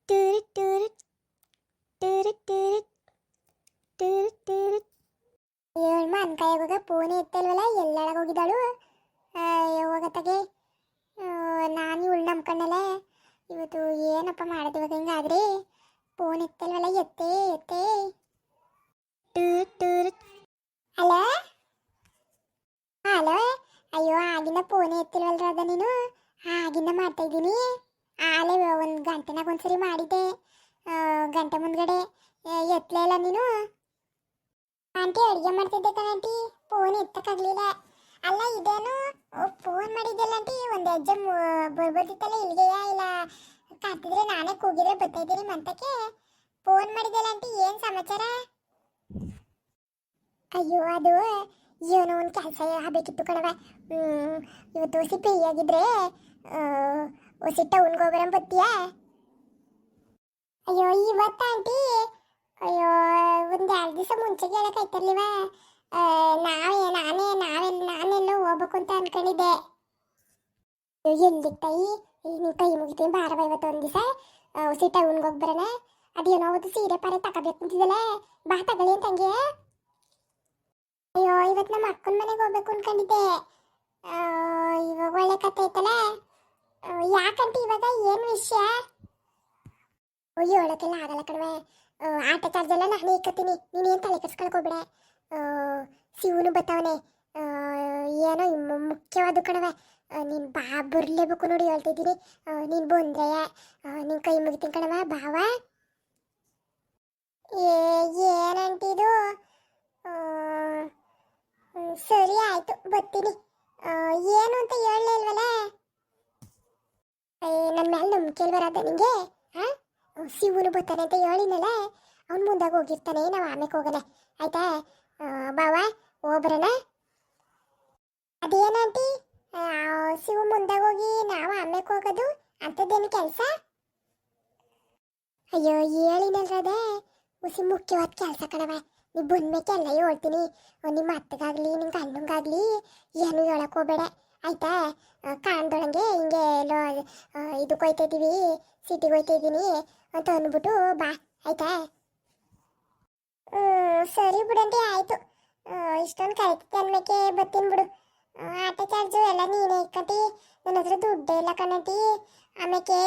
Tour ಟೂರು ಟೂರು ಟೂರು ಟೂರು ಟೂರು. ಏಳ್ಮ ಅನ್ಕಾಯಾಗ ಫೋನ್ ಎತ್ತಲ್ವಲ್ಲ, ಎಲ್ಲೊಳಗೆ ಹೋಗಿದ್ದಾಳು. ಹೋಗತ್ತಾಗೆ ನಾನು ಇವಳು ನಂಬ್ಕೊಂಡಲ್ಲ. ಇವತ್ತು ಏನಪ್ಪ ಮಾಡೋದು ಇವಾಗ ಹಿಂಗಾದ್ರೆ? ಫೋನ್ ಎತ್ತಲ್ವಲ್ಲ, ಎತ್ತೇ ಎತ್ತೇ. ಟೂರು ಟೂರು. Hello hello. ಅಯ್ಯೋ, ಆಗಿಂದ ಫೋನ್ ಎತ್ತಿಲ್ವಲ್ರ ಅದ ನೀನು? ಆಗಿಂದ ಮಾಡ್ತಾ ಇದ್ದೀನಿ. ಆಲೇ ಒಂದು ಗಂಟೆನಾಗ ಒಂದ್ಸರಿ ಮಾಡಿದ್ದೆ, ಗಂಟೆ ಮುಂದ್ಗಡೆ. ಎತ್ತಲೇ ಇಲ್ಲ ನೀನು. ಆಂಟಿ ಅಡುಗೆ ಮಾಡ್ತಿದ್ದೆ ಕಣಂಟಿ, ಫೋನ್ ಎತ್ತಕ್ಕಾಗಲಿಲ್ಲ. ಅಲ್ಲ ಇದೇನು ಫೋನ್ ಮಾಡಿದ್ದಲ್ಲ ಆಂಟಿ, ಒಂದು ಹೆಜ್ಜೆ ಬರ್ಬೋದಿತ್ತಲ್ಲ ಇಲ್ಲಿಗೆಯಾ? ಇಲ್ಲ ಕಾತಿದ್ರೆ ನಾನೇ ಕೂಗಿದ್ರೆ ಬರ್ತಾ ಇದ್ದೀನಿ ಮಂತಕ್ಕೆ. ಫೋನ್ ಮಾಡಿದ್ದಲ್ಲ ಆಂಟಿ, ಏನು ಸಮಾಚಾರ? ಅಯ್ಯೋ, ಅದು ಏನೋ ಒಂದು ಕೆಲಸ ಆಗಬೇಕಿತ್ತು ಕಣವ. ಇವತ್ತು ಸಿಪ್ಪಿ ಆಗಿದ್ರೆ ಹೊಸಿ ಟೌನ್ಗೆ ಹೋಗೋಣ ಬತ್ತೀಯಾ? ಅಯ್ಯೋ ಇವತ್ತ ಆಂಟಿ? ಅಯ್ಯೋ, ಒಂದು 2 ದಿವಸ ಮುಂಚೆಗೆ ಹೇಳಕ್ಕಾಯ್ತರ್ಲಿವ? ನಾನೆಲ್ಲೋ ಹೋಗ್ಬೇಕು ಅಂತ ಅನ್ಕೊಂಡಿದ್ದೆ. ಎಲ್ಲಿಗೆ ತಾಯಿ, ನೀವು ಕೈ ಮುಗಿತೀನಿ ಬಾರವ. ಇವತ್ತು ಒಂದು ದಿವಸ ಹೊಸಿ ಟೌನ್ಗೆ ಹೋಗಿ ಬರೋಣ. ಅದೇನೋ ಅವತ್ತು ಸೀರೆ ಪಾರೆ ತಗೋಬೇಕು ಅಂತಿದ್ದಲ್ಲ, ಬಾ ತಗೊಳ್ಳಿ ಅಂತಂಗೆ. ಅಯ್ಯೋ, ಇವತ್ತು ನಮ್ಮ ಅಕ್ಕನ ಮನೆಗೆ ಹೋಗ್ಬೇಕು ಅನ್ಕೊಂಡಿದ್ದೆ. ಇವಾಗ ಒಳ್ಳೆ ಕತೆ ಐತಲ್ಲ. ಯಾಕಂತ ಇವಾಗ ಏನು ವಿಷಯ? ಹೇಳೋಕ್ಕೆಲ್ಲ ಆಗಲ್ಲ ಕಣವೆ. ಆಟೋ ಚಾರ್ಜ್ ಎಲ್ಲ ನಾನು ಇಕ್ಕತ್ತೀನಿ, ನೀನೇನು ತಲೆ ಕೆಡ್ಸ್ಕೊಳ್ಕೋಬೇಡ. ಶಿವನು ಬತ್ತವನೆ. ಏನೋ ಮುಖ್ಯವಾದ ಕಣವೆ. ನೀನು ಬಾ, ಬರಲೇಬೇಕು ನೋಡಿ, ಹೇಳ್ತಿದ್ದೀನಿ. ನೀನು ಬಂದ್ರೆ ನಿನ್ನ ಕೈ ಮುಗಿತೀನಿ ಕಣವ, ಬಾವ. ಏನಂತಿದು? ಸರಿ ಆಯ್ತು, ಬರ್ತೀನಿ. ಏನು ಅಂತ ಹೇಳಲೇ ಇಲ್ವಲ್ಲ? ನನ್ನ ಮೇಲೆ ನಂಬಿಕೆ ಬರದ ನಿಂಗೆ? ಹಾಂ, ಶಿವನು ಬರ್ತಾನೆ ಅಂತ ಹೇಳಿನಲ್ಲ, ಅವ್ನು ಮುಂದಾಗ ಹೋಗಿರ್ತಾನೆ, ನಾವು ಆಮೇಲೆ ಹೋಗೋಣ ಆಯ್ತಾ? ಬಾವ ಹೋಗ್ಬರೋಣ. ಅದೇನಂಟಿ, ಶಿವ ಮುಂದಾಗ ಹೋಗಿ ನಾವು ಆಮೇಲೆ ಹೋಗೋದು ಅಂಥದ್ದೇನು ಕೆಲಸ? ಅಯ್ಯೋ ಹೇಳಿನಲ್ರದ, ಹುಸಿ ಮುಖ್ಯವಾದ ಕೆಲಸ ಕಣವ. ನೀವು ಬಂದ್ಮೇಕೆ ಎಲ್ಲ ಹೇಳ್ತೀನಿ. ನಿಮ್ಮ ಅತ್ತಗಾಗಲಿ ನಿಮ್ಮ ಗಂಡಂಗಾಗಲಿ ಏನು ಹೇಳಕ್ಕೆ ಹೋಗಬೇಡ ಆಯ್ತಾ? ಕಾಣ್ದೊಳಂಗೆ ಹಿಂಗೆ ಎಲ್ಲೋ ಇದಕ್ಕೆ ಹೋಯ್ತಾ ಇದ್ದೀವಿ, ಸಿಟಿಗೆ ಹೋಯ್ತಾ ಇದ್ದೀನಿ ಅಂತ ಅಂದ್ಬಿಟ್ಟು ಬಾ ಆಯ್ತಾ? ಸರಿ ಬಿಡಂಟಿ, ಆಯಿತು. ಇಷ್ಟೊಂದು ಕರಿತಿದ್ದೆ ಅನ್ಮೇಕೆ ಬರ್ತೀನಿ ಬಿಡು. ಆಟೋ ಚಾರ್ಜು ಎಲ್ಲ ನೀನೇ ಇಕ್ಕಂಟಿ, ನನ್ನ ಹತ್ರ ದುಡ್ಡೇ ಇಲ್ಲ ಕಣಂಟಿ. ಆಮೇಲೆ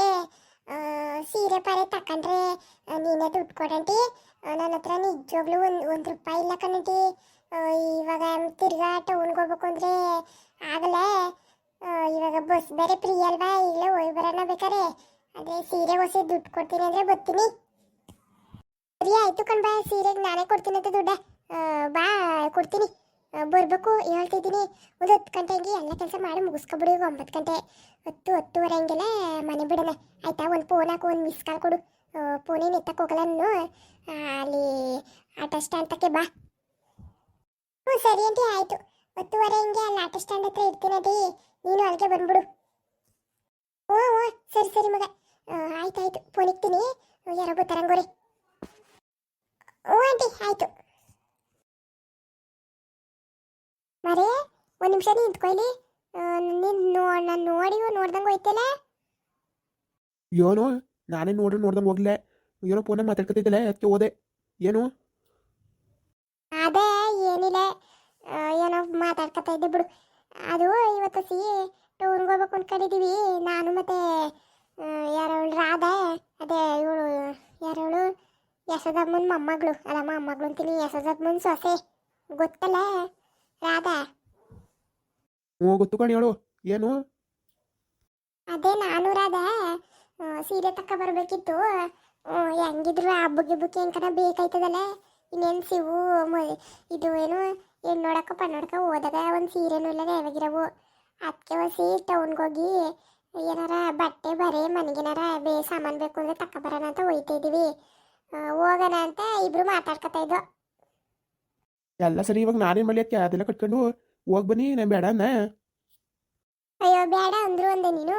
ಸೀರೆ ಪಾರೆ ತಕೊಂಡ್ರೆ ನೀನೇ ದುಡ್ಡು ಕೊಡಂಟಿ. ನನ್ನ ಹತ್ರ ನಿಜವಾಗ್ಲೂ ಒಂದು ರೂಪಾಯಿ ಇಲ್ಲ ಕಣಂಟಿ. ಇವಾಗ ತಿರ್ಗಾ ಟೌನ್ಗೆ ಹೋಗ್ಬೇಕು ಅಂದರೆ ಆಗಲ್ಲ. ಇವಾಗ ಬಸ್ ಬೇರೆ ಫ್ರೀ ಅಲ್ವಾ, ಈಗಲೇ ಹೋಗಿ ಬರೋಣ ಬೇಕಾರೆ. ಅದೇ ಸೀರೆ ಹೊಸ ದುಡ್ಡು ಕೊಡ್ತೀನಿ ಅಂದರೆ ಬರ್ತೀನಿ. ಸರಿ ಆಯಿತು ಕಣ್ಬಾ, ಸೀರೆಗೆ ನಾನೇ ಕೊಡ್ತೀನಿ ಅಂತ ದುಡ್ಡ. ಬಾ ಕೊಡ್ತೀನಿ, ಬರಬೇಕು ಹೇಳ್ತಿದ್ದೀನಿ. ಒಂದು 10 ಗಂಟೆಗೆ ಎಲ್ಲ ಕೆಲಸ ಮಾಡಿ ಮುಗಿಸ್ಕೊಬಿಡು. 9 ಗಂಟೆ 10-10:30 ಹಂಗೆಲ್ಲ ಮನೆ ಬಿಡೋಣ ಆಯಿತಾ? ಒಂದು ಫೋನ್ ಹಾಕು, ಒಂದು ಮಿಸ್ ಕಾಲ್ ಕೊಡು. ಫೋನೇನು ಎತ್ತಕ್ಕೆ ಹೋಗಲ್ಲ ನಾನು. ಅಲ್ಲಿ ಆಟೋ ಸ್ಟ್ಯಾಂಡ್ ತಕ್ಕೆ ಬಾ. ಹ್ಞೂ ಸರಿ ಆಂಟಿ, ಆಯಿತು. 10:30 ಹಿಂಗೆ ಅಲ್ಲಿ ಆಟೋ ಸ್ಟ್ಯಾಂಡ್ ಹತ್ರ ಇರ್ತೀನಿ ಅದಿ, ನೀನು ಅಲ್ಲಿಗೆ ಬಂದ್ಬಿಡು. ಹ್ಞೂ ಹ್ಞೂ ಸರಿ ಸರಿ ಮಗ, ಆಯ್ತು ಫೋನ್ ಇಕ್ತೀನಿ. ಯಾರೋ ಗೊತ್ತಾರಂಗೋರಿ. ಹ್ಞೂ ಆಂಟಿ ಆಯಿತು. ಮರೇ, ಒಂದು ನಿಮಿಷ ನಿಂತ್ಕೊಳ್ಳಿ. ನೀನು ನಾನು ನೋಡ್ದಂಗೆ ಹೋಯ್ತಲ್ಲ. ಏನೋ ನಾನೇ ನೋಡ್ದಂಗೆ ಹೋಗ್ಲೆ. ಏನೋ ಫೋನಾಗ ಮಾತಾಡ್ಕೊತಿದ್ದಲ್ಲ, ಅದಕ್ಕೆ ಹೋದೆ. ಏನು? ಅದೇ ಏನಿಲ್ಲ, ಏನೋ ಮಾತಾಡ್ಕೊತಾ ಇದ್ದೆ ಬಿಡು. ಅದು ಇವತ್ತು ಟೌನ್ಗೆ ಹೋಗ್ಬೇಕು ಅಂದ್ಕೊಂಡಿದ್ದೀವಿ. ನಾನು ಮತ್ತೆ ಯಾರವಳು ರಾಧಾ, ಅದೇ ಇವಳು ಯಾರವಳು ಯಶೋದಮ್ಮನ ಮೊಮ್ಮಗಳು, ಅಲ್ಲ ಮೊಮ್ಮಗಳು ಅಂತೀನಿ, ಯಶೋದಮ್ಮನ ಸೊಸೆ ಗೊತ್ತಲ್ಲ ರಾಧಾ? ಹ್ಞೂ ಗೊತ್ತು ಕಣಿ, ಹೇಳು ಏನು? ಅದೇ ನಾನು ರಾಧಾ ಸೀರೆ ತಕ್ಕ ಬರಬೇಕಿತ್ತು. ಹೆಂಗಿದ್ರು ಹಬ್ಬಕ್ಕೆ ಹೆಂಕನ ಬೇಕಾಯ್ತದಲ್ಲ. ಇನ್ನೇನು ಶಿವು ಇದು ಏನು ಹೆಣ್ಣು ನೋಡಕ್ಕ ನೋಡಕ ಹೋದಾಗ ಒಂದು ಸೀರೆನೂ ಇಲ್ಲ ಯಾವಾಗಿರವು. ಅದಕ್ಕೆ ಹೊಸಿ ಟೌನ್ಗೆ ಹೋಗಿ ಏನಾರ ಬಟ್ಟೆ ಬರೆ ಮನೆಗೇನಾರ ಸಾಮಾನು ಬೇಕು ಅಂದರೆ ತಕ್ಕ ಬರೋಣ ಅಂತ ಹೋಯ್ತಾ ಇದ್ದೀವಿ. ಹೋಗೋಣ ಅಂತ ಇಬ್ರು ಮಾತಾಡ್ಕೊತಾ ಇದ್ದೋ. ಎಲ್ಲ ಸರಿ, ಇವಾಗ ನಾನೇನು ಮಾಡಲಿ? ಅದಕ್ಕೆ ಅದೆಲ್ಲ ಕಟ್ಕೊಂಡು ಹೋಗಿ ಬನ್ನಿ, ನಾನು ಬೇಡ ಅನ್ನ. ಅಯ್ಯೋ ಬೇಡ ಅಂದ್ರು ಅಂದೆ ನೀನು,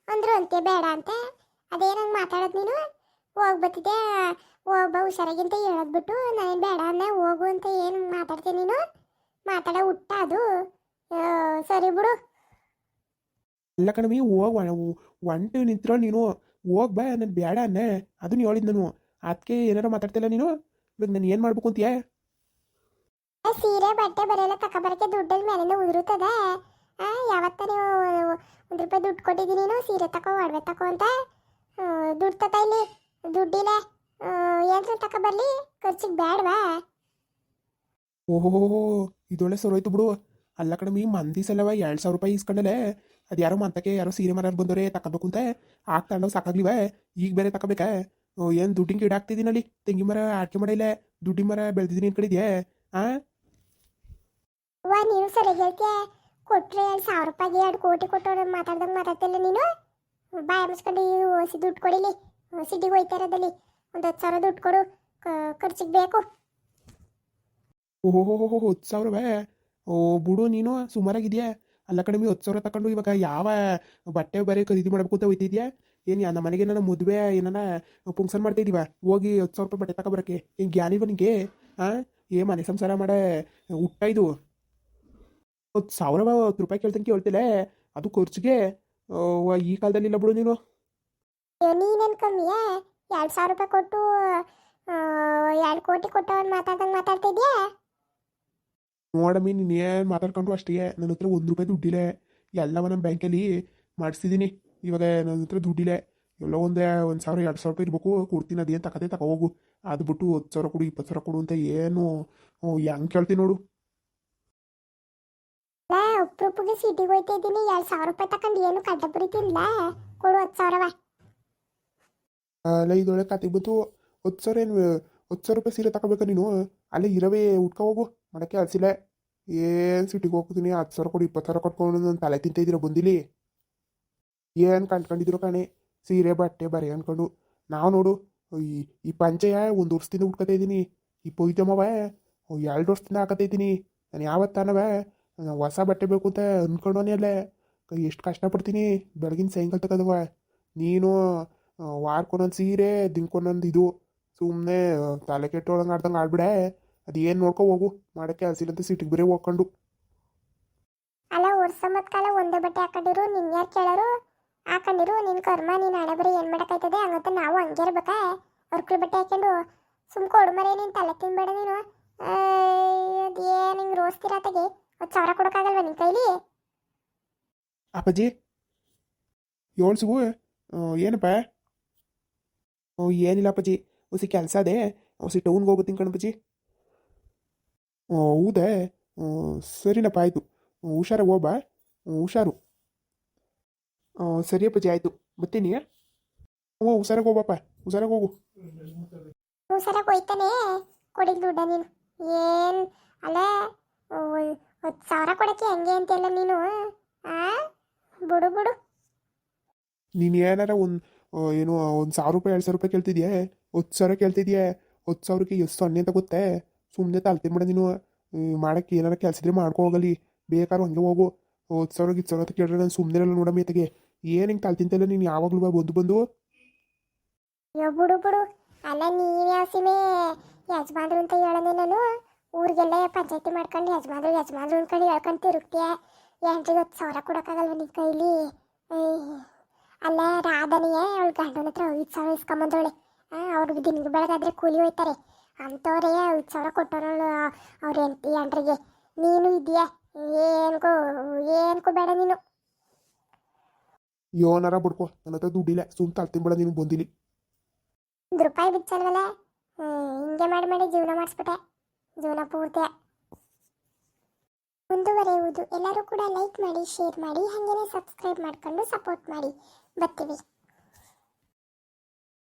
ಅಂದ್ರು ಅಂತೆ ಬೇಡ ಅಂತ. ಅದೇನಂಗೆ ಮಾತಾಡೋದು ನೀನು? ಹೋಗ್ಬತ್ತಿದ್ದೆ, ಹೋಗ್ಬಾ ಹುಷಾರಾಗಿಂತ ಹೇಳೋದ್ಬಿಟ್ಟು ನಾನೇನು ಬೇಡ ಅನ್ನ ಹೋಗು ಅಂತ ಏನು ಮಾತಾಡ್ತೀನಿ ನೀನು? ಮಾತಾಡೋ ಹುಟ್ಟ ಅದು. ಸರಿ ಬಿಡು. ಎಲ್ಲ ಕಣವಿ, ಹೋಗಿ ಒಂಟು ನಿಂತಿರೋ ನೀನು. ಹೋಗ್ ಬಾ ನಾನು ಬೇಡ ಅನ್ನೆ ಅದನ್ನ ಹೇಳಿದ್ ನಾನು. ಅದಕ್ಕೆ ಏನಾರ ಮಾತಾಡ್ತಿಲ್ಲ ನೀನು. ಇವಾಗ ನಾನು ಏನು ಮಾಡ್ಬೇಕು ಅಂತೀಯ? ಸೀರೆ ಬಟ್ಟೆ ಬರೆಲ್ಲ ತಗೊಬರಕ್ಕೆ ದುಡ್ಡಲ್ಲಿ ಮೇಲಿಂದ ಉದುರುತ್ತದ. ಯಾವತ್ತ ನೀವು 1 ರೂಪಾಯಿ ದುಡ್ಡು ಕೊಟ್ಟಿದ್ದೀನಿ ನೀನು ಸೀರೆ ತಗೋ ಒಡವೆ ತಗೋ ಅಂತ. ದುಡ್ಡು ತತ ಇಲ್ಲಿ ದುಡ್ಡಿಲ್ಲ. ಏನ್ರ ತಗೊಬರ್ಲಿ ಖರ್ಚಿಗೆ ಬೇಡವಾ? ಓಹೋ, ಇದೊಳ್ಳೆ ಸರೋಯ್ತು ಬಿಡು. ಅಲ್ಲ ಕಣಮಿ, ಮಂದಿ ಸಲವ 2,000 ರೂಪಾಯಿ ಇಸ್ಕೊಂಡಲೆ. ಅದು ಯಾರೋ ಮಂತಕ್ಕೆ ಯಾರೋ ಸೀರೆ ಮರ ಬಂದವ್ರೆ ತಗೋಬೇಕು ಅಂತ ಆಗ್ತಾಂಡವ್ ಸಾಕಾಗ್ಲಿವ. ಈಗ ಬೇರೆ ತಗೋಬೇಕಾ? ಏನು ದುಡ್ಡಿನ ಗಿಡ ಹಾಕ್ತಿದ್ದೀನಲ್ಲಿ, ತೆಂಗಿ ಮರ ಆಡ್ಕೆ ಮಾಡಿಲ್ಲ, ದುಡ್ಡಿ ಮರ ಬೆಳೆದಿದ್ದೀನಿ ಅನ್ಕೊಂಡಿದ್ಯಾ? ಆ ನೀನು ಸರಿ ಹೇಳ್ತೀಯ. ಕೊಟ್ರೆ 1,000 ರೂಪಾಯಿಗೆ 2 ಕೋಟಿ ಕೊಟ್ಟವ್ರು ಮಾತಾಡ್ದಂಗೆ ಮಾತಾಡ್ತಿಲ್ಲ ನೀನು. ಬಾಯ್ ಮುಸ್ಕೊಂಡು ಓಸಿ ದುಡ್ಡು ಕೊಡಿಲಿ. ಸಿಟಿಗೆ ಹೋಯ್ತಾ ಇರೋದಲ್ಲಿ 10,000 ದುಡ್ಡು ಕೊಡು, ಖರ್ಚಿಗೆ ಬೇಕು. ಓಹೋ, 10,000? ಓ ಬಿಡು, ನೀನು ಸುಮಾರಾಗಿದ್ಯಾ. ಅಲ್ಲ ಕಡಿಮೆ 10,000 ತಗೊಂಡು ಇವಾಗ ಯಾವ ಬಟ್ಟೆ ಬರೀ ಖರೀದಿ ಮಾಡಬೇಕು ಅಂತ ಹೋಯ್ತಿದ್ಯಾ? ಏನು ನಮ್ಮ ಮನೆಗೆ ನನ್ನ ಮದುವೆ ಏನಾನ ಫಂಕ್ಷನ್ ಮಾಡ್ತಿದ್ದೀವ, ಹೋಗಿ 10,000 ರೂಪಾಯಿ ಬಟ್ಟೆ ತಗೊಬರಕ್ಕೆ ಏನು ಜ್ಞಾನಿಲ್ವ ನಿನಗೆ? ಹಾಂ, ಮನೆ ಸಂಸಾರ ಮಾಡ ಊಟ ಇದು? 10,000 ಕೇಳ್ತಂಗೆ ಹೇಳ್ತಿಲ್ಲ, ಅದು ಖರ್ಚಿಗೆ. ಈ ಕಾಲದಲ್ಲಿ ಇಲ್ಲ ಬಿಡು ನೀನು. ನೀನೇನು ಕಮ್ಮಿಯಾ? 2,000 ರೂಪಾಯಿ ಕೊಟ್ಟು 2 ಕೋಟಿ ಕೊಟ್ಟವನ್ ಮಾತಾಡ್ದಂಗೆ ಮಾತಾಡ್ತಿದ್ಯಾ? ನೋಡಮ್ಮಿ, ನೀನು ಏನು ಮಾತಾಡ್ಕೊಂಡ್ರು ಅಷ್ಟೇ. ನನ್ನ ಹತ್ರ 1 ರೂಪಾಯಿ ದುಡ್ಡಿಲ್ಲ. ಎಲ್ಲವ ನಮ್ಮ ಬ್ಯಾಂಕಲ್ಲಿ ಮಾಡಿಸಿದ್ದೀನಿ. ಇವಾಗ ನನ್ನ ಹತ್ರ ದುಡ್ಡಿಲ್ಲ. ಎಲ್ಲ 1,000 2,000 ರೂಪಾಯಿ ಇರಬೇಕು, ಕೊಡ್ತೀನಿ. ಅದೇನು ತಗೋದೆ ತಗೋಗು. ಅದು ಬಿಟ್ಟು 10,000 ಕೊಡು 20,000 ಕೊಡು ಅಂತ ಏನು ಹೆಂಗೆ ಕೇಳ್ತೀನಿ ನೋಡು. ಒಬ್ರೊಬ್ರಿಗೆ ಸಿಟಿಗೆ ಹೋಯ್ತಾ ಇದ್ದೀನಿ. 2,000 ರೂಪಾಯಿ ತಗೊಂಡು ಏನು ಕಡ್ಡ ಬರೀತಿಲ್ಲ. ಕೊಡು 10,000. ಅಲ್ಲ, ಇದೊಳ್ಳೆ ಕತೆ ಬಂತು. 10,000 ಏನು? 10,000 ರೂಪಾಯಿ ಸೀರೆ ತಗೋಬೇಕಾ ನೀನು? ಅಲ್ಲೇ ಇರವೇ ಉಟ್ಕೊ ಹೋಗು, ಮಾಡೋಕ್ಕೆ ಅಲ್ಸಿಲ್ಲ. ಏನು ಸಿಟಿಗೆ ಹೋಗ್ತೀನಿ, 10,000 ಕೊಡು 20,000 ಕೊಟ್ಕೊಂಡು ನನ್ನ ತಲೆ ತಿಂತ ಇದ್ದೀರ ಬಂದಿಲ್ಲಿ. ಏನು ಕಂಡ್ಕೊಂಡಿದ್ರು ಕಾಣೆ, ಸೀರೆ ಬಟ್ಟೆ ಬರೆ ಅಂದ್ಕೊಂಡು. ನಾವು ನೋಡು, ಈ ಪಂಚೆಯ 1 ವರ್ಷದಿಂದ ಉಟ್ಕೊತಾ ಇದ್ದೀನಿ. ಈ ಪೊಯ್ತಮ್ಮವ 2 ವರ್ಷದಿಂದ ಹಾಕತಾ ಇದ್ದೀನಿ. ನಾನು ಯಾವತ್ತಾನವ ಹೊಸ ಬಟ್ಟೆ ಬೇಕು ಅಂತ ಅಂದ್ಕೊಂಡವನೇ ಅಲ್ಲೇ. ಎಷ್ಟು ಕಷ್ಟಪಡ್ತೀನಿ ಬೆಳಗಿನ ಸಾಯಂಕಾಲ ತಗೋದವ. ನೀನು ವಾರಕ್ಕೊಂದೊಂದು ಸೀರೆ, ದಿನಕ್ಕೊಂದೊಂದು ಇದು. ಸುಮ್ಮನೆ ತಲೆ ಕೆಟ್ಟೊಳಂಗೆ ಆಡ್ದಂಗೆ ಆಡ್ಬಿಡೆ. ಅದು ಏನು ನೋಡ್ಕೊ ಹೋಗು, ಮಾಡೋಕ್ಕೆ ಹಸಿಲಂತ ಸಿಟಿಗೆ ಬರೀ ಹೋಗ್ಕೊಂಡು. ಅಲ್ಲ, ವರ್ಷ ಮತ್ ಕಾಲ ಒಂದೇ ಬಟ್ಟೆ ಹಾಕೊಂಡಿರು, ನಿನ್ ಯಾರು ಕೇಳೋರು? ಹಾಕೊಂಡಿರು, ನಿನ್ ಕರ್ಮ, ನೀನ್ ಹಣೆ ಬರೀ ಏನು ಮಾಡೋಕ್ಕಾಯ್ತದೆ? ಹಂಗಂತ ನಾವು ಹಂಗೆ ಇರ್ಬೇಕಾ? ಹೊರ್ಕ್ಳು ಬಟ್ಟೆ ಹಾಕೊಂಡು ಸುಮ್ ಕೊಡು ಮರೆ, ನೀನು ತಲೆ ತಿನ್ಬೇಡ ನೀನು. ಅದೇನು ಹಿಂಗೆ ರೋಸ್ತಿರತ್ತಾಗೆ 10,000 ಕೊಡೋಕ್ಕಾಗಲ್ವ ನಿನ್ನ ಕೈಲಿ? ಅಪ್ಪಾಜಿ ಏಳ್ಸುಗು. ಏನಪ್ಪ? ಏನಿಲ್ಲ ಅಪ್ಪಾಜಿ, ಹೊಸಿ ಕೆಲಸ ಅದೇ, ಹೊಸಿ ಟೌನ್ಗೆ ಹೋಗ್ತೀನಿ ಕಣಪ್ಪಾಜಿ. ಹೌದಾ? ಸರಿನಪ್ಪ, ಆಯಿತು. ಹುಷಾರಾಗಿ ಹೋಗ್ಬಾ. ಹುಷಾರು. ಸರಿ ಅಪ್ಪಾಜಿ, ಆಯಿತು, ಬರ್ತೀನಿ. ಹುಷಾರಾಗಿ ಹೋಗ್ಬಪ್ಪ, ಹುಷಾರಾಗಿ ಹೋಗು. ಹುಷಾರಾಗಿ ಹೋಯ್ತಾನೆ. ಕೊಡಿಲ್ ದುಡ್ಡ ನೀನು ಏನು? ಅಲ್ಲ, 10,000 ಕೊಡೋಕ್ಕೆ ಹೆಂಗೆ ಅಂತೆಲ್ಲ ನೀನು? ಬಿಡು ಬಿಡು. ನೀನು ಏನಾರ ಏನು 1,000 ರೂಪಾಯಿ 2,000 ರೂಪಾಯಿ ಕೇಳ್ತಿದ್ಯಾ? 10,000 ಕೇಳ್ತಿದ್ಯಾ? 10,000ಕ್ಕೆ ಎಷ್ಟು ಸೊನ್ನೆ ಅಂತ ಗೊತ್ತೇ? ಸುಮ್ಮನೆ ತಲ್ತೀನಿ ಬಿಡ ನೀನು. ಮಾಡೋಕ್ಕೆ ಏನಾರ ಕೆಲಸ ಇದ್ರೆ ಮಾಡ್ಕೊ ಹೋಗಲಿ, ಬೇಕಾದ್ರೂ ಹಂಗೆ ಹೋಗು. 10,000 2,000 ಅಂತ ಕೇಳಿದ್ರೆ ನಾನು ಸುಮ್ಮನೆ ಇರಲ್ಲ ನೋಡಮ್ಮ. ಏತೆಗೆ ಏನು ಹಿಂಗೆ ತಲ್ತಿಂತಲ್ಲ ನೀನು ಯಾವಾಗಲೂ ಬಂದು ಅಯ್ಯೋ ಬಿಡು ಬಿಡು. ಅಲ್ಲ, ನೀನು ಯಾವ ಸೀಮೆ ಯಜಮಾನ್ರು ಅಂತ ಹೇಳೋದೆ ನಾನು? ಊರಿಗೆಲ್ಲ ಪಂಚಾಯತಿ ಮಾಡ್ಕೊಂಡು ಯಜಮಾನ್ರು ಅಂದ್ಕೊಂಡು ಹೇಳ್ಕೊಂಡು ತಿರುಗ್ತೀಯ. ಎಂಟ್ರಿಗೆ 10,000 ಕೊಡೋಕ್ಕಾಗಲ್ವ ನಿನ್ನ ಕೈಲಿ? ಅಲ್ಲ, ರಾಧನಿಯೇ ಅವಳು ಗಂಡನ ಹತ್ರ 5,000 ಇಸ್ಕೊಂಬಂದವಳೆ. ಅವ್ರಿಗೆ ದಿನದ ಬೆಳಗಾದ್ರೆ ಕೂಲಿ ಹೋಯ್ತಾರೆ ಅಂಥವ್ರೆ 5,000 ಕೊಟ್ಟವಳು ಅವ್ರ ಎಂಟ್ರಿಗೆ. ನೀನು ಇದೆಯಾ? ಏನ್ಕೋ ಬೇಡ ನೀನು. ಯೋನಾರ ಬಿಡ್ಕೊ, ನನ್ನ ಹತ್ರ ದುಡ್ಡಿಲ್ಲ. ಸುಮ್ಮನೆ ತಲ್ತೀನಿ ಬಿಡ ನೀನು ಬಂದಿಲಿ. 1 ರೂಪಾಯಿ ಬಿಚ್ಚಲ್ವಲ್ಲ. ಹಿಂಗೆ ಮಾಡಿ ಜೀವನ ಮಾಡಿಸ್ಬಿಟ್ಟೆ, ಜೀವನ ಪೂರ್ತಿ. ಮುಂದುವರೆಯುವುದು. ಎಲ್ಲರೂ ಕೂಡ ಲೈಕ್ ಮಾಡಿ, ಶೇರ್ ಮಾಡಿ, ಹಾಗೆಯೇ ಸಬ್ಸ್ಕ್ರೈಬ್ ಮಾಡ್ಕೊಂಡು ಸಪೋರ್ಟ್ ಮಾಡಿ. ಬರ್ತೀವಿ.